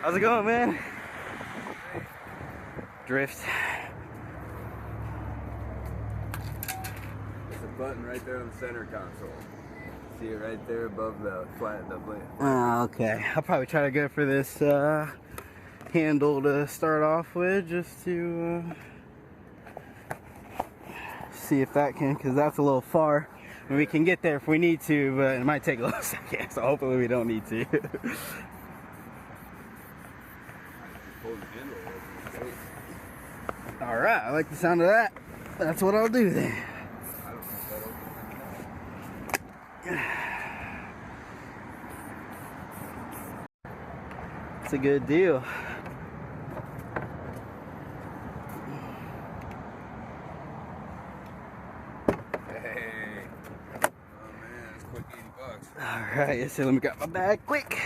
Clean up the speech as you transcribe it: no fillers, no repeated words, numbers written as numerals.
How's it going, man? Drift. There's a button right there on the center console. See it right there above the flat, the blade. Oh, okay. I'll probably try to go for this handle to start off with, just to see if that can, because that's a little far. We can get there if we need to, but it might take a little second, so hopefully we don't need to. Alright, I like the sound of that. That's what I'll do then. It's a good deal. Hey. Oh man, it's quick $80. Alright, so let me grab my bag quick.